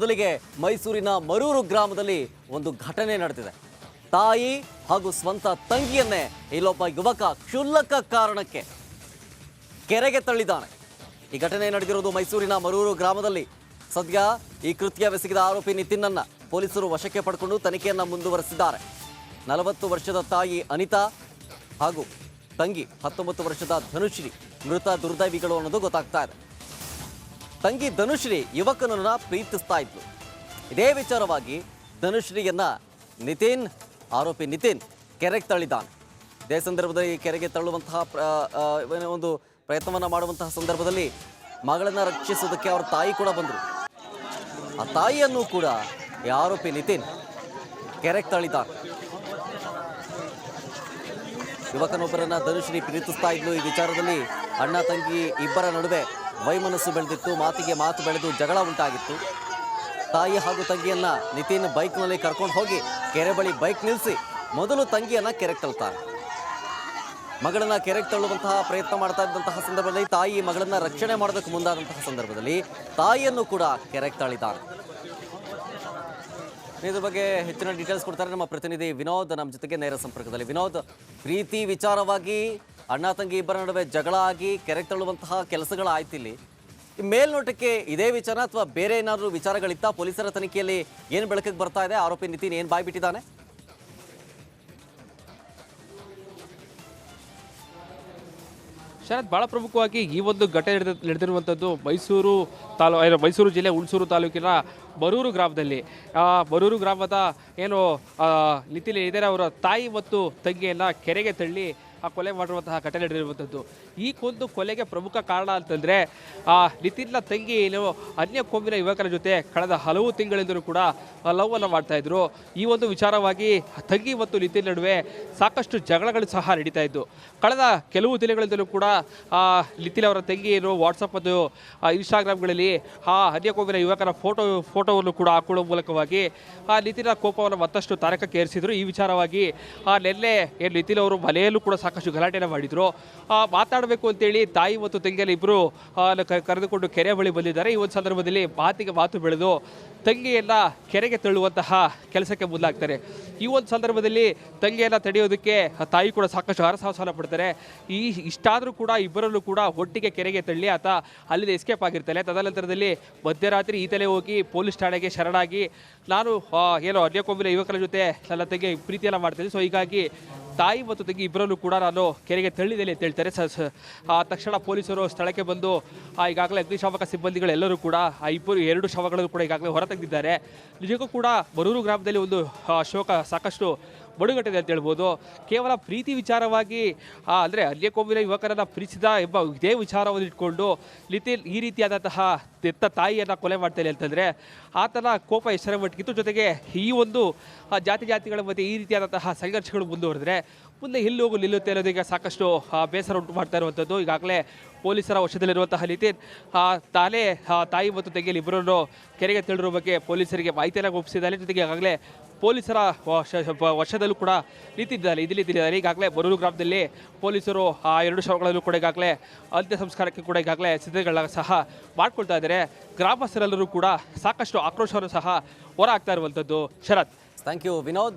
ಮೊದಲಿಗೆ ಮೈಸೂರಿನ ಮರೂರು ಗ್ರಾಮದಲ್ಲಿ ಒಂದು ಘಟನೆ ನಡೆದಿದೆ. ತಾಯಿ ಹಾಗೂ ಸ್ವಂತ ತಂಗಿಯನ್ನೇ ಇಲ್ಲೊಬ್ಬ ಯುವಕ ಕ್ಷುಲ್ಲಕ ಕಾರಣಕ್ಕೆ ಕೆರೆಗೆ ತಳ್ಳಿದ್ದಾನೆ. ಈ ಘಟನೆ ನಡೆದಿರೋದು ಮೈಸೂರಿನ ಮರೂರು ಗ್ರಾಮದಲ್ಲಿ. ಸದ್ಯ ಈ ಕೃತ್ಯವೆಸಗಿದ ಆರೋಪಿ ನಿತಿನ್ನನ್ನ ಪೊಲೀಸರು ವಶಕ್ಕೆ ಪಡೆದುಕೊಂಡು ತನಿಖೆಯನ್ನ ಮುಂದುವರೆಸಿದ್ದಾರೆ. 40 ವರ್ಷದ ತಾಯಿ ಅನಿತಾ ಹಾಗೂ ತಂಗಿ 19 ವರ್ಷದ ಧನುಶ್ರೀ ಮೃತ ದುರ್ದೈವಿಗಳು ಅನ್ನೋದು ಗೊತ್ತಾಗ್ತಾ ಇದೆ. ತಂಗಿ ಧನುಶ್ರೀ ಯುವಕನನ್ನ ಪ್ರೀತಿಸ್ತಾ ಇದ್ಲು. ಇದೇ ವಿಚಾರವಾಗಿ ಧನುಶ್ರೀಯನ್ನ ಆರೋಪಿ ನಿತಿನ್ ಕೆರೆಗೆ ತಳ್ಳಿದ್ದಾನೆ. ಇದೇ ಸಂದರ್ಭದಲ್ಲಿ ಕೆರೆಗೆ ತಳ್ಳುವಂತಹ ಒಂದು ಪ್ರಯತ್ನವನ್ನು ಮಾಡುವಂತಹ ಸಂದರ್ಭದಲ್ಲಿ ಮಗಳನ್ನ ರಕ್ಷಿಸೋದಕ್ಕೆ ಅವರ ತಾಯಿ ಕೂಡ ಬಂದರು. ಆ ತಾಯಿಯನ್ನು ಕೂಡ ಈ ಆರೋಪಿ ನಿತಿನ್ ಕೆರೆಗೆ ತಳ್ಳಿದ್ದಾನೆ. ಯುವಕನೊಬ್ಬರನ್ನ ಧನುಶ್ರೀ ಪ್ರೀತಿಸ್ತಾ ಇದ್ಲು. ಈ ವಿಚಾರದಲ್ಲಿ ಅಣ್ಣ ತಂಗಿ ಇಬ್ಬರ ನಡುವೆ ವೈಮನಸ್ಸು ಬೆಳೆದಿತ್ತು. ಮಾತಿಗೆ ಮಾತು ಬೆಳೆದು ಜಗಳ ಉಂಟಾಗಿತ್ತು. ತಾಯಿ ಹಾಗೂ ತಂಗಿಯನ್ನ ನಿತಿನ್ ಬೈಕ್ನಲ್ಲಿ ಕರ್ಕೊಂಡು ಹೋಗಿ ಕೆರೆ ಬಳಿ ಬೈಕ್ ನಿಲ್ಲಿಸಿ ಮೊದಲು ತಂಗಿಯನ್ನ ಕೆರೆಗೆ ತಳ್ತಾರೆ. ಮಗಳನ್ನ ಕೆರೆಗೆ ತಳ್ಳುವಂತಹ ಪ್ರಯತ್ನ ಮಾಡ್ತಾ ಇದ್ದಂತಹ ಸಂದರ್ಭದಲ್ಲಿ ತಾಯಿ ಮಗಳನ್ನ ರಕ್ಷಣೆ ಮಾಡೋದಕ್ಕೆ ಮುಂದಾದಂತಹ ಸಂದರ್ಭದಲ್ಲಿ ತಾಯಿಯನ್ನು ಕೂಡ ಕೆರೆಗೆ ತಳ್ಳಿದ್ದಾರೆ. ಇದ್ರ ಬಗ್ಗೆ ಹೆಚ್ಚಿನ ಡೀಟೇಲ್ಸ್ ಕೊಡ್ತಾರೆ ನಮ್ಮ ಪ್ರತಿನಿಧಿ ವಿನೋದ್ ನಮ್ಮ ಜೊತೆಗೆ ನೇರ ಸಂಪರ್ಕದಲ್ಲಿ. ವಿನೋದ್, ಪ್ರೀತಿ ವಿಚಾರವಾಗಿ ಅಣ್ಣ ತಂಗಿ ಇಬ್ಬರ ನಡುವೆ ಜಗಳ ಆಗಿ ಕೆರೆಗೆ ತಳ್ಳುವಂತಹ ಕೆಲಸಗಳಾಯ್ತು. ಇಲ್ಲಿ ಮೇಲ್ನೋಟಕ್ಕೆ ಇದೇ ವಿಚಾರ ಅಥವಾ ಬೇರೆ ಏನಾದರೂ ವಿಚಾರಗಳಿತ್ತಾ? ಪೊಲೀಸರ ತನಿಖೆಯಲ್ಲಿ ಏನು ಬೆಳಕಿಗೆ ಬರ್ತಾ ಇದೆ? ಆರೋಪಿ ನಿತಿನ್ ಏನು ಬಾಯ್ ಬಿಟ್ಟಿದ್ದಾನೆ? ಶರತ್, ಬಹಳ ಪ್ರಮುಖವಾಗಿ ಈ ಒಂದು ಘಟನೆ ನಡೆದಿರುವಂಥದ್ದು ಮೈಸೂರು ಜಿಲ್ಲೆ ಹುಣಸೂರು ತಾಲೂಕಿನ ಮರೂರು ಗ್ರಾಮದಲ್ಲಿ. ಮರೂರು ಗ್ರಾಮದ ಏನು ನಿತಿನ್ ಇದ್ದಾರೆ, ಅವರ ತಾಯಿ ಮತ್ತು ತಂಗಿಯನ್ನು ಕೆರೆಗೆ ತಳ್ಳಿ ಕೊಲೆ ಮಾಡಿರುವಂತಹ ಘಟನೆ ನಡೆದಿರುವಂಥದ್ದು. ಈ ಒಂದು ಕೊಲೆಗೆ ಪ್ರಮುಖ ಕಾರಣ ಅಂತಂದರೆ ನಿತಿನ್ನ ತಂಗಿ ಏನು ಅನ್ಯ ಕೋಮಿನ ಯುವಕರ ಜೊತೆ ಕಳೆದ ಹಲವು ತಿಂಗಳಿಂದಲೂ ಕೂಡ ಲವ್ವನ್ನು ಮಾಡ್ತಾಯಿದ್ರು. ಈ ಒಂದು ವಿಚಾರವಾಗಿ ತಂಗಿ ಮತ್ತು ನಿತಿನ್ ನಡುವೆ ಸಾಕಷ್ಟು ಜಗಳಗಳು ಸಹ ನಡೀತಾ ಇದ್ದು. ಕಳೆದ ಕೆಲವು ದಿನಗಳಿಂದಲೂ ಕೂಡ ನಿತಿನ್ ಅವರ ತಂಗಿ ಏನು ವಾಟ್ಸಪ್ ಮತ್ತು ಇನ್ಸ್ಟಾಗ್ರಾಮ್ಗಳಲ್ಲಿ ಅನ್ಯ ಕೋಮಿನ ಯುವಕರ ಫೋಟೋವನ್ನು ಕೂಡ ಹಾಕೊಳ್ಳುವ ಮೂಲಕವಾಗಿ ನಿತಿನ್ನ ಕೋಪವನ್ನು ಮತ್ತಷ್ಟು ತಾರಕಕ್ಕೆ ಏರಿಸಿದ್ರು. ಈ ವಿಚಾರವಾಗಿ ನಿನ್ನೆ ಏನು ನಿತಿನ್ ಅವರು ಮನೆಯಲ್ಲೂ ಕೂಡ ಸಾಕಷ್ಟು ಗಲಾಟೆನ ಮಾಡಿದ್ರು. ಮಾತಾಡಬೇಕು ಅಂತೇಳಿ ತಾಯಿ ಮತ್ತು ತಂಗಿಯಲ್ಲಿ ಇಬ್ಬರು ಕರೆದುಕೊಂಡು ಕೆರೆ ಬಳಿ ಬಂದಿದ್ದಾರೆ. ಈ ಒಂದು ಸಂದರ್ಭದಲ್ಲಿ ಮಾತಿಗೆ ಮಾತು ಬೆಳೆದು ತಂಗಿಯನ್ನ ಕೆರೆಗೆ ತಳ್ಳುವಂತಹ ಕೆಲಸಕ್ಕೆ ಮುಂದಾಗ್ತಾರೆ. ಈ ಒಂದು ಸಂದರ್ಭದಲ್ಲಿ ತಂಗಿಯನ್ನು ತಡೆಯೋದಕ್ಕೆ ತಾಯಿ ಕೂಡ ಸಾಕಷ್ಟು ಹರಸಾಹಸ ಪಡ್ತಾರೆ. ಇಷ್ಟಾದರೂ ಕೂಡ ಇಬ್ಬರಲ್ಲೂ ಕೂಡ ಒಟ್ಟಿಗೆ ಕೆರೆಗೆ ತಳ್ಳಿ ಆತ ಅಲ್ಲಿಂದ ಎಸ್ಕೇಪ್ ಆಗಿರ್ತಾನೆ. ತದನಂತರದಲ್ಲಿ ಮಧ್ಯರಾತ್ರಿ ಈತಲೇ ಹೋಗಿ ಪೊಲೀಸ್ ಠಾಣೆಗೆ ಶರಣಾಗಿ ನಾನು ಏನೋ ಅನ್ಯಕೋಮಿನ ಯುವಕರ ಜೊತೆ ನನ್ನ ತಂಗಿ ಪ್ರೀತಿಯೆಲ್ಲ ಮಾಡ್ತೀನಿ, ಸೊ ಹೀಗಾಗಿ ತಾಯಿ ಮತ್ತು ತಂಗಿ ಇಬ್ಬರಲ್ಲೂ ಕೂಡ ನಾನು ಕೆರೆಗೆ ತಳ್ಳಿದ್ದೇನೆ ಅಂತ ಹೇಳ್ತಾರೆ. ತಕ್ಷಣ ಪೊಲೀಸರು ಸ್ಥಳಕ್ಕೆ ಬಂದು ಈಗಾಗಲೇ ಅಗ್ನಿಶಾಮಕ ಸಿಬ್ಬಂದಿಗಳೆಲ್ಲರೂ ಕೂಡ ಎರಡು ಶವಗಳನ್ನು ಕೂಡ ಈಗಾಗಲೇ ಹೊರತೆಗೆದಿದ್ದಾರೆ. ನಿಜಕ್ಕೂ ಕೂಡ ಮರೂರು ಗ್ರಾಮದಲ್ಲಿ ಒಂದು ಶೋಕ ಸಾಕಷ್ಟು ಬಡುಗಟ್ಟಿದೆ ಅಂತ ಹೇಳ್ಬೋದು. ಕೇವಲ ಪ್ರೀತಿ ವಿಚಾರವಾಗಿ ಅಂದರೆ ಅನ್ಯ ಕೋಮಿನ ಯುವಕರನ್ನು ಪ್ರೀತಿಸಿದ ಎಂಬ ಇದೇ ವಿಚಾರವನ್ನು ಇಟ್ಕೊಂಡು ನಿತಿನ್ ಈ ರೀತಿಯಾದಂತಹ ತೆತ್ತ ತಾಯಿಯನ್ನು ಕೊಲೆ ಮಾಡ್ತಾನೆ ಅಂತಂದರೆ ಆತನ ಕೋಪ ಎಷ್ಟರ ಮಟ್ಟಿಗಿತ್ತು. ಜೊತೆಗೆ ಈ ಒಂದು ಜಾತಿಗಳ ಮಧ್ಯೆ ಈ ರೀತಿಯಾದಂತಹ ಸಂಘರ್ಷಗಳು ಮುಂದುವರೆದ್ರೆ ಮುಂದೆ ಎಲ್ಲಿ ಹೋಗು ನಿಲ್ಲುತ್ತೆ ಅನ್ನೋದೀಗ ಸಾಕಷ್ಟು ಬೇಸರ ಉಂಟು ಮಾಡ್ತಾ ಇರುವಂಥದ್ದು. ಈಗಾಗಲೇ ಪೊಲೀಸರ ವಶದಲ್ಲಿರುವಂತಹ ನಿತಿನ್ ತಾನೇ ತಾಯಿ ಮತ್ತು ತಂಗಿಯಲ್ಲಿ ಇಬ್ಬರನ್ನು ಕೆರೆಗೆ ತಳ್ಳಿರುವ ಬಗ್ಗೆ ಪೊಲೀಸರಿಗೆ ಮಾಹಿತಿಯನ್ನು ಒಪ್ಪಿಸಿದ್ದಾರೆ. ಜೊತೆಗೆ ಈಗಾಗಲೇ ಪೊಲೀಸರ ವಶದಲ್ಲೂ ಕೂಡ ನಿಂತಿದ್ದಾರೆ. ಈಗಾಗಲೇ ಮರೂರು ಗ್ರಾಮದಲ್ಲಿ ಪೊಲೀಸರು ಎರಡು ಶವಗಳಲ್ಲೂ ಕೂಡ ಈಗಾಗಲೇ ಅಂತ್ಯ ಸಂಸ್ಕಾರಕ್ಕೆ ಕೂಡ ಈಗಾಗಲೇ ಸಿದ್ಧತೆಗಳನ್ನ ಸಹ ಮಾಡ್ಕೊಳ್ತಾ ಇದ್ದಾರೆ. ಗ್ರಾಮಸ್ಥರೆಲ್ಲರೂ ಕೂಡ ಸಾಕಷ್ಟು ಆಕ್ರೋಶವನ್ನು ಸಹ ಹೊರ ಹಾಕ್ತಾ ಇರುವಂಥದ್ದು. ಶರತ್, ಥ್ಯಾಂಕ್ ಯು ವಿನೋದ್.